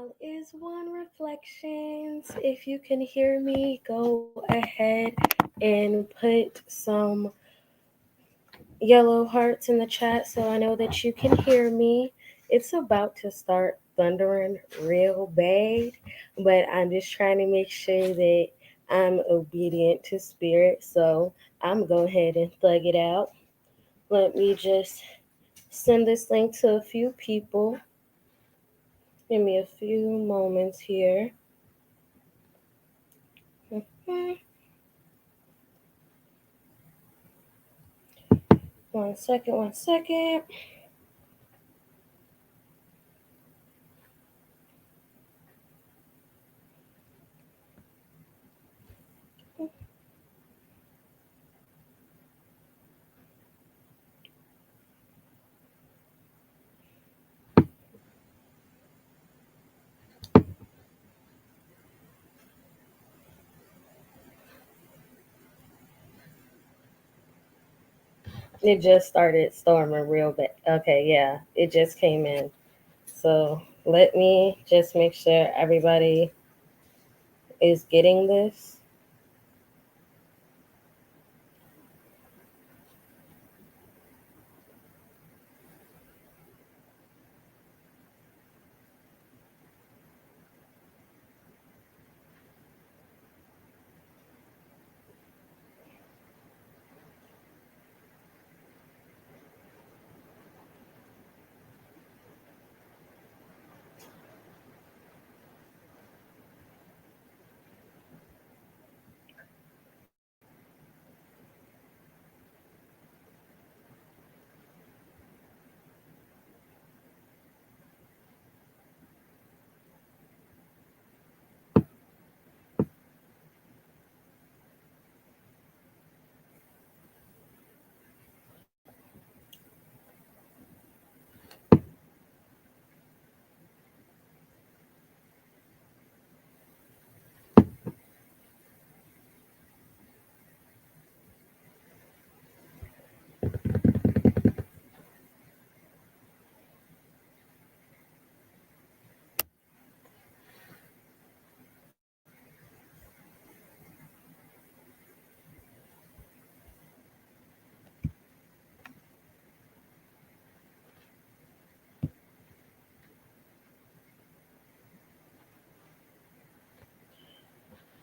All is one reflections. If you can hear me, go ahead and put some yellow hearts in the chat so I know that you can hear me. It's about to start thundering real bad, but I'm just trying to make sure that I'm obedient to spirit. So I'm going to go ahead and thug it out. Let me just send this link to a few people. Give me a few moments here. Mhm. 1 second, 1 second. It just started storming real bad. Okay, yeah, it just came in. So let me just make sure everybody is getting this.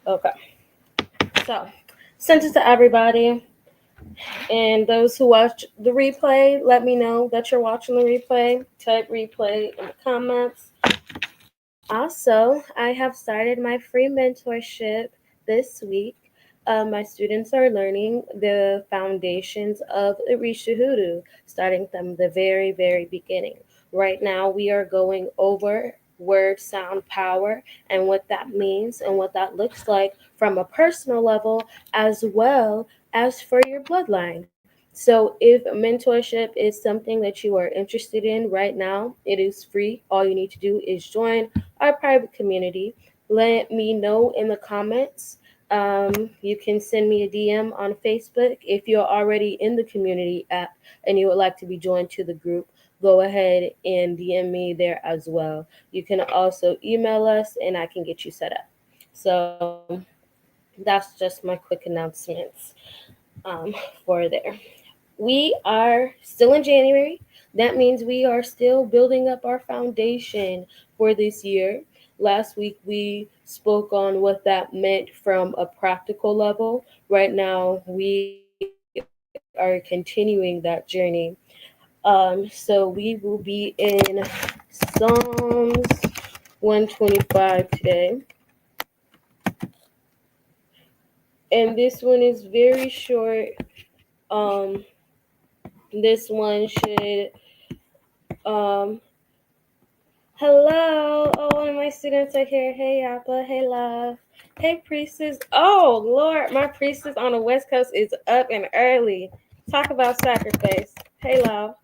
Okay, so sent it to everybody. And those who watch the replay, let me know that you're watching the replay. Type replay in the comments. Also, I have started my free mentorship this week. My students are learning the foundations of Orisha Hoodoo, starting from the very, very beginning. Right now, we are going over word sound power and what that means and what that looks like from a personal level as well as for your bloodline. So, if mentorship is something that you are interested in right now, it is free. All you need to do is join our private community. Let me know in the comments. You can send me a DM on Facebook if you're already in the community app and you would like to be joined to the group. Go ahead and DM me there as well. You can also email us and I can get you set up. So that's just my quick announcements for there. We are still in January. That means we are still building up our foundation for this year. Last week we spoke on what that meant from a practical level. Right now we are continuing that journey. So we will be in Psalms 125 today. And this one is very short. Um, this one should um, hello. Oh, one of my students are here. Hey, Appa. Hey, love. Hey, Priestess. Oh, Lord. My Priestess on the West Coast is up and early. Talk about sacrifice. Hey, love.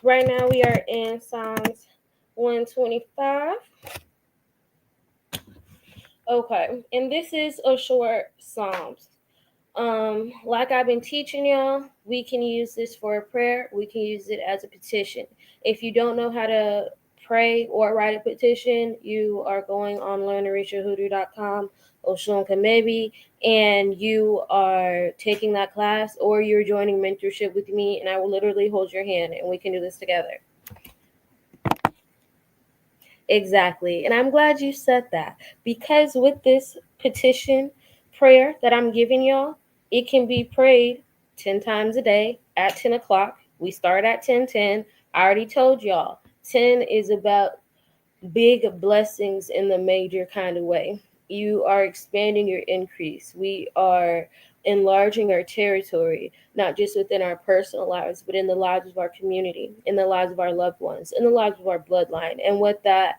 Right now, we are in Psalms 125. Okay. And this is a short Psalms. Like I've been teaching y'all, we can use this for a prayer. We can use it as a petition. If you don't know how to pray or write a petition, you are going on learnorichahoodoo.com, Osun Kemibi, and you are taking that class, or you're joining mentorship with me, and I will literally hold your hand and we can do this together. Exactly. And I'm glad you said that, because with this petition prayer that I'm giving y'all, it can be prayed 10 times a day at 10 o'clock. We start at 10:10. I already told y'all 10 is about big blessings in the major kind of way. You are expanding your increase. We are enlarging our territory, not just within our personal lives, but in the lives of our community, in the lives of our loved ones, in the lives of our bloodline. And what that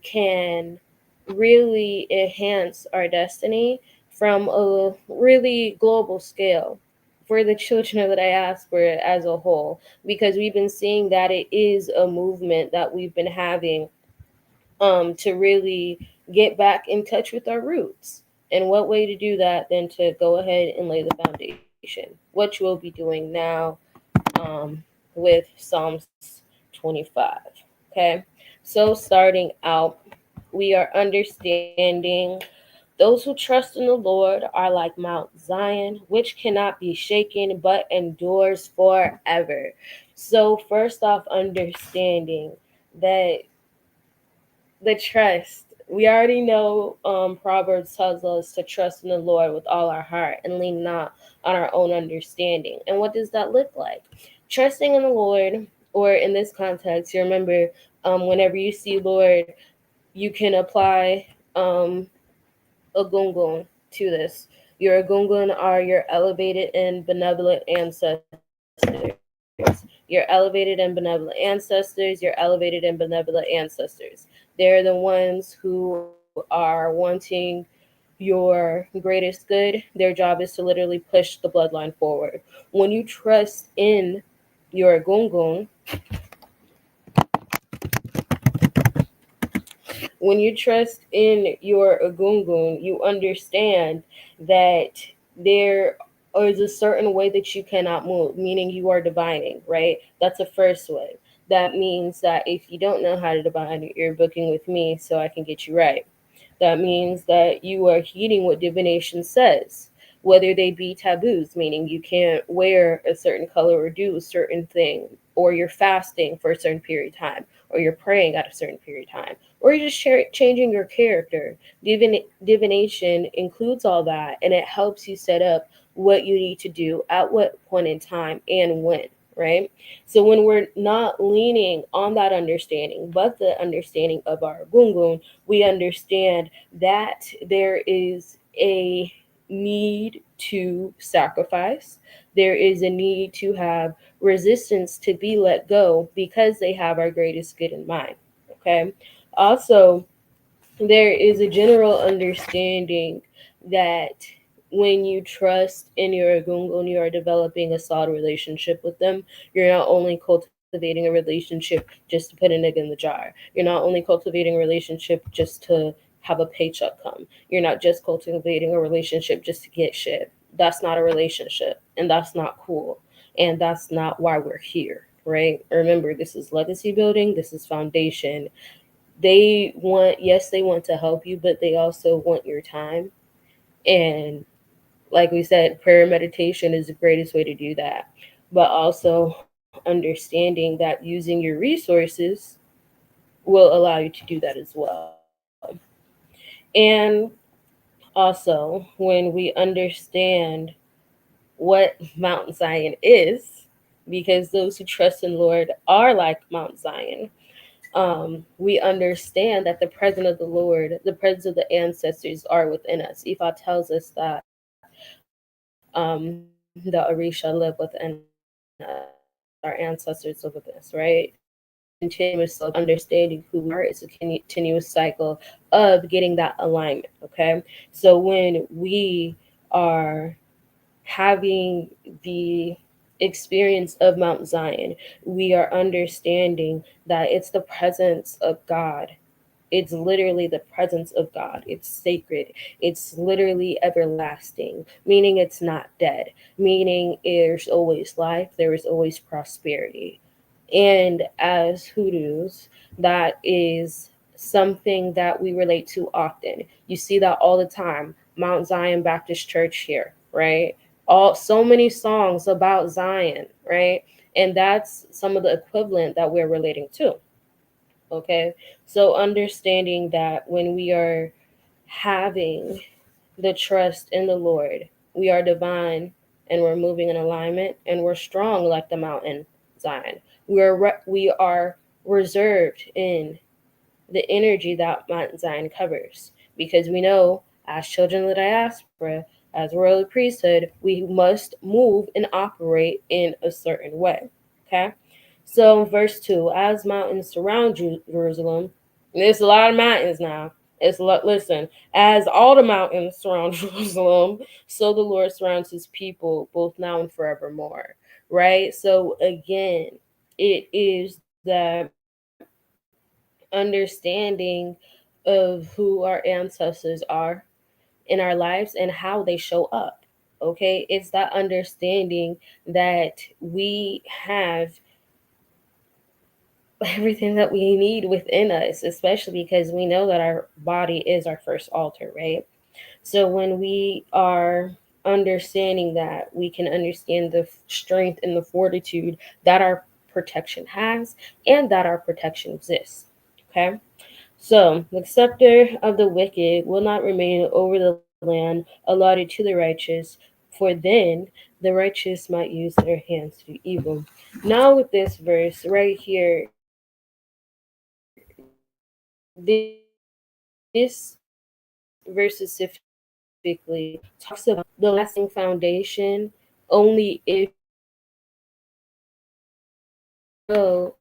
can really enhance our destiny from a really global scale for the children of the diaspora as a whole, because we've been seeing that it is a movement that we've been having to really get back in touch with our roots. And what way to do that than to go ahead and lay the foundation, which we'll be doing now with Psalms 25. Okay, so starting out, we are understanding those who trust in the Lord are like Mount Zion, which cannot be shaken but endures forever. So, first off, understanding that the trust. We already know Proverbs tells us to trust in the Lord with all our heart and lean not on our own understanding. And what does that look like? Trusting in the Lord, or in this context, you remember whenever you see Lord, you can apply a gungun to this. Your gungun are your elevated and benevolent ancestors. Your elevated and benevolent ancestors, your elevated and benevolent ancestors. They're the ones who are wanting your greatest good. Their job is to literally push the bloodline forward. When you trust in your gungun, when you trust in your agungun, you understand that there is a certain way that you cannot move, meaning you are divining, right? That's the first way. That means that if you don't know how to divine, you're booking with me so I can get you right. That means that you are heeding what divination says, whether they be taboos, meaning you can't wear a certain color or do a certain thing, or you're fasting for a certain period of time, or you're praying at a certain period of time, or you're just changing your character. Divination includes all that, and it helps you set up what you need to do at what point in time and when, right? So when we're not leaning on that understanding, but the understanding of our gungun, we understand that there is a need to sacrifice. There is a need to have resistance to be let go because they have our greatest good in mind. Okay. Also, there is a general understanding that when you trust in your gungun, you are developing a solid relationship with them. You're not only cultivating a relationship just to put a nigga in the jar. You're not only cultivating a relationship just to have a paycheck come. You're not just cultivating a relationship just to get shit. That's not a relationship, and that's not cool, and that's not why we're here, right? Remember, this is legacy building, this is foundation. They want, yes, they want to help you, but they also want your time. And like we said, prayer and meditation is the greatest way to do that. But also understanding that using your resources will allow you to do that as well. And also, when we understand what Mount Zion is, because those who trust in the Lord are like Mount Zion, we understand that the presence of the Lord, the presence of the ancestors are within us. Ifa tells us that the Orisa live within us, our ancestors live within us, right? Continuous cycle of understanding who we are. It's a continuous cycle of getting that alignment. Okay. So when we are having the experience of Mount Zion, we are understanding that it's the presence of God. It's literally the presence of God. It's sacred. It's literally everlasting, meaning it's not dead, meaning there's always life, there is always prosperity. And as hoodoos, that is something that we relate to often. You see that all the time. Mount Zion Baptist Church here, right? All so many songs about Zion, right? And that's some of the equivalent that we're relating to. Okay. So understanding that when we are having the trust in the Lord, we are divine and we're moving in alignment and we're strong like the mountain Zion. We are reserved in the energy that Mount Zion covers because we know as children of the diaspora, as royal priesthood, we must move and operate in a certain way. Okay? So, verse 2, as mountains surround Jerusalem, and there's a lot of mountains now. Listen, as all the mountains surround Jerusalem, so the Lord surrounds his people both now and forevermore. Right? So, again, it is that understanding of who our ancestors are in our lives and how they show up. Okay? It's that understanding that we have everything that we need within us, especially because we know that our body is our first altar, right? So when we are understanding that, we can understand the strength and the fortitude that our protection has and that our protection exists. Okay? So the scepter of the wicked will not remain over the land allotted to the righteous, for then the righteous might use their hands to do evil. Now, with this verse right here, this verse specifically talks about the lasting foundation only if so.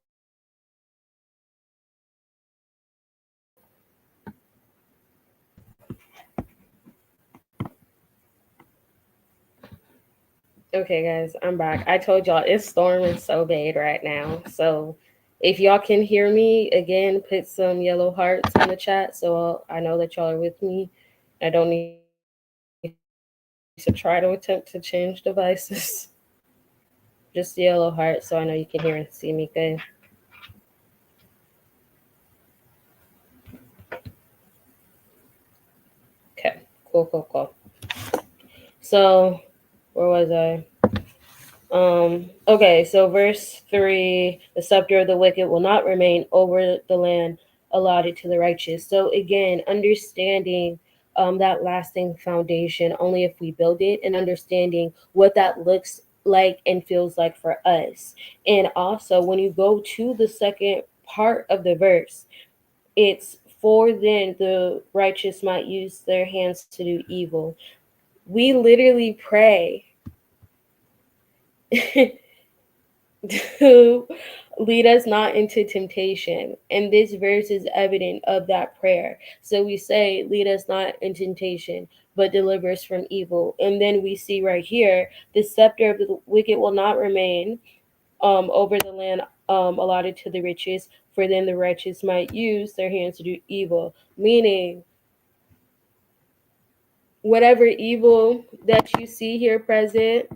Okay, guys, I'm back. I told y'all it's storming so bad right now. So if y'all can hear me, again, put some yellow hearts in the chat so I know that y'all are with me. I don't need to try to attempt to change devices. Just the yellow heart so I know you can hear and see me good. Okay, cool. So, where was I? Okay, so verse 3, the scepter of the wicked will not remain over the land allotted to the righteous. So again, understanding that lasting foundation only if we build it and understanding what that looks like and feels like for us. And also when you go to the second part of the verse, it's for then the righteous might use their hands to do evil. We literally pray to lead us not into temptation. And this verse is evident of that prayer. So we say, lead us not in temptation, but deliver us from evil. And then we see right here, the scepter of the wicked will not remain over the land allotted to the riches, for then the righteous might use their hands to do evil. Meaning, whatever evil that you see here present,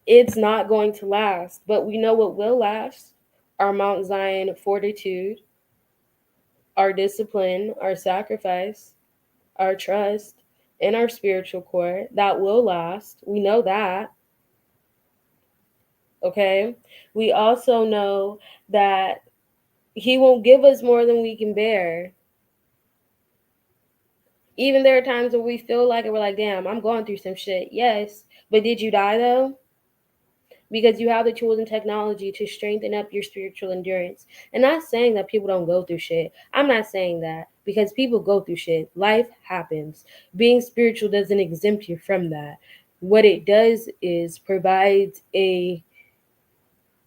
it's not going to last. But we know what will last: our Mount Zion fortitude, our discipline, our sacrifice, our trust, and our spiritual core. That will last. We know that. Okay. We also know that He won't give us more than we can bear. Even there are times where we feel like it, we're like, damn, I'm going through some shit. Yes. But did you die though? Because you have the tools and technology to strengthen up your spiritual endurance. And not saying that people don't go through shit. I'm not saying that because people go through shit. Life happens. Being spiritual doesn't exempt you from that. What it does is provides a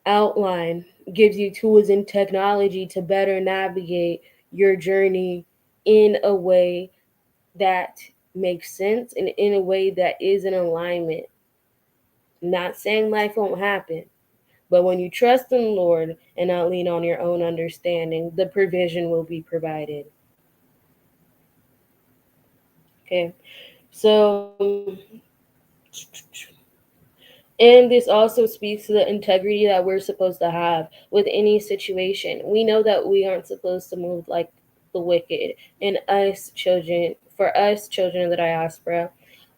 outline, gives you tools and technology to better navigate your journey in a way that makes sense and in a way that is in alignment. Not saying life won't happen, but when you trust in the Lord and not lean on your own understanding, the provision will be provided. Okay. So And this also speaks to the integrity that we're supposed to have with any situation. We know that we aren't supposed to move like the wicked. And us children, for us children of the diaspora,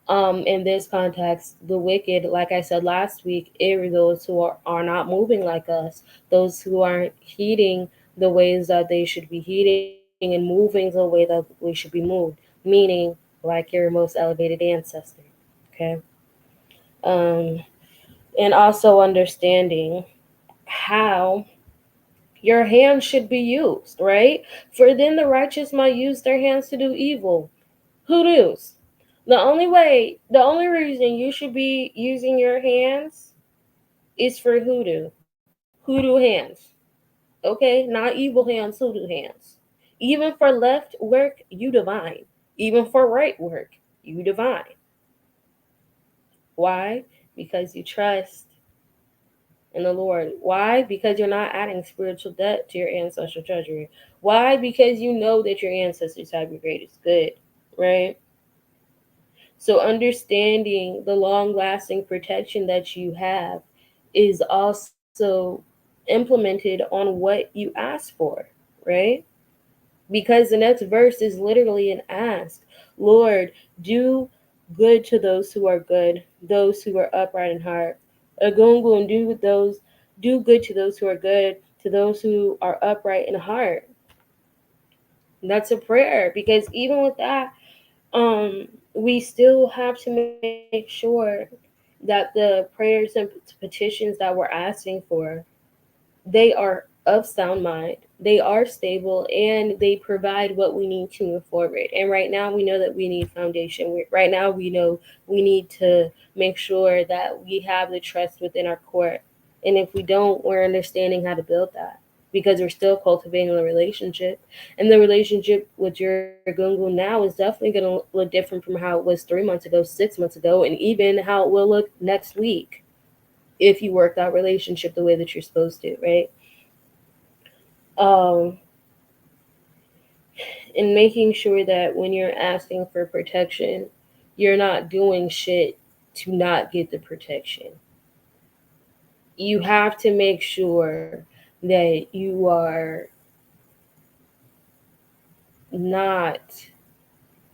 in this context, the wicked, like I said last week, are those who are not moving like us, those who aren't heeding the ways that they should be heeding and moving the way that we should be moved, meaning like your most elevated ancestor. Okay. Um, and also understanding how your hands should be used, right? For then the righteous might use their hands to do evil. Hoodoos. The only reason you should be using your hands is for hoodoo. Hoodoo hands. Okay? Not evil hands, hoodoo hands. Even for left work, you divine. Even for right work, you divine. Why? Because you trust in the Lord. Why? Because you're not adding spiritual debt to your ancestral treasury. Why? Because you know that your ancestors have your greatest good, right? So understanding the long lasting protection that you have is also implemented on what you ask for, right? Because the next verse is literally an ask. Lord, do good to those who are good, those who are upright in heart. Agungun, do good to those who are good, to those who are upright in heart. That's a prayer because even with that, we still have to make sure that the prayers and petitions that we're asking for, they are of sound mind, they are stable, and they provide what we need to move forward. And right now we know that we need foundation. Right now we know we need to make sure that we have the trust within our court. And if we don't, we're understanding how to build that because we're still cultivating the relationship. And the relationship with your Gungu now is definitely going to look different from how it was 3 months ago, 6 months ago, and even how it will look next week if you work that relationship the way that you're supposed to, right? Um, and making sure that when you're asking for protection, you're not doing shit to not get the protection. You have to make sure that you are not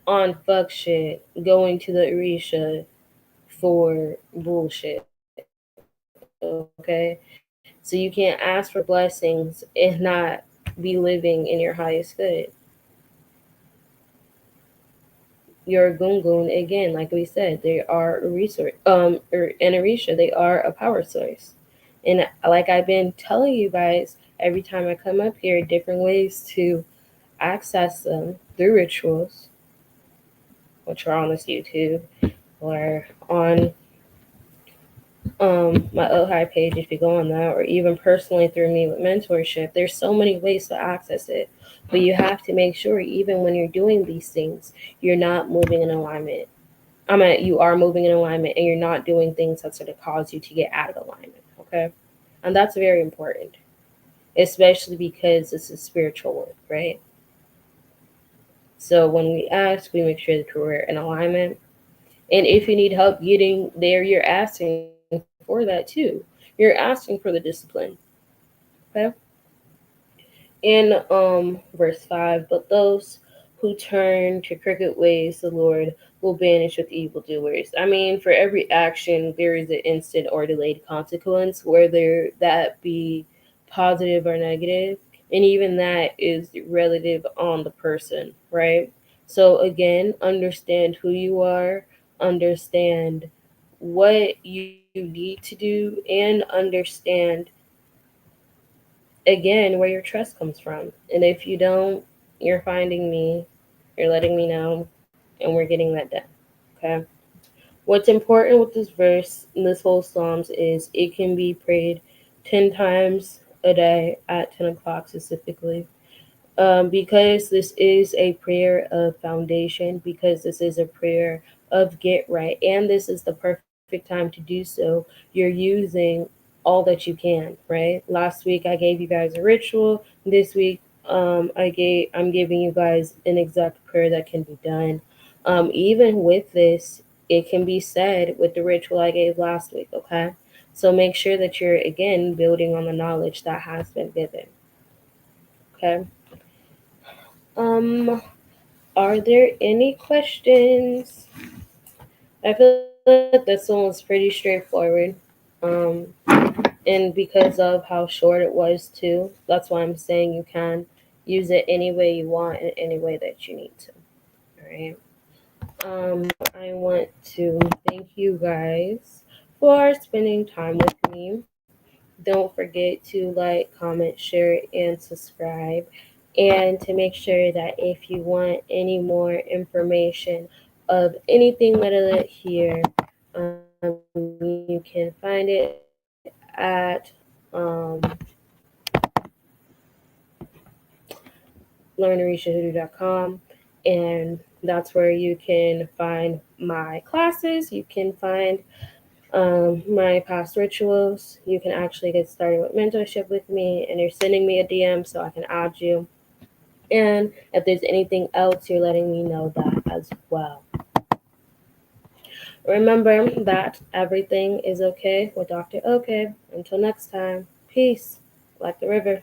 on fuck shit going to the Orisa for bullshit, okay? So you can't ask for blessings and not be living in your highest good. Your Gungun, again, like we said, they are a resource, an Orisha, they are a power source. And like I've been telling you guys, every time I come up here, different ways to access them through rituals, which are on this YouTube or on my Ojai page if you go on that, or even personally through me with mentorship. There's so many ways to access it, but you have to make sure even when you're doing these things, you're not moving in alignment. You are moving in alignment, and you're not doing things that's going to cause you to get out of alignment. Okay, and that's very important, especially because this is spiritual work, right? So when we ask, we make sure that we're in alignment. And if you need help getting there, you're asking for that too. You're asking for the discipline. Okay. In verse 5, but those who turn to crooked ways the Lord will banish with evildoers. I mean, for every action there is an instant or delayed consequence, whether that be positive or negative, and even that is relative on the person, right? So again, understand who you are, understand what you need to do, and understand again where your trust comes from. And if you don't, you're finding me, you're letting me know, and we're getting that done. Okay. What's important with this verse in this whole Psalms is it can be prayed 10 times a day at 10 o'clock specifically. Because this is a prayer of foundation, because this is a prayer of get right, and this is the perfect time to do so. You're using all that you can, right? Last week I gave you guys a ritual. This week, I'm giving you guys an exact prayer that can be done. Even with this, it can be said with the ritual I gave last week, okay? So make sure that you're, again, building on the knowledge that has been given, okay? Um, are there any questions? I feel like this one was pretty straightforward. Um, and because of how short it was too, that's why I'm saying you can use it any way you want and any way that you need to. All right. I want to thank you guys for spending time with me. Don't forget to like, comment, share, and subscribe. And to make sure that if you want any more information of anything that I let here, you can find it at learnorishahoodoo.com, and that's where you can find my classes. You can find my past rituals. You can actually get started with mentorship with me, and you're sending me a DM so I can add you. And if there's anything else, you're letting me know that as well. Remember that everything is okay with Dr. OK. Until next time, peace, like the river.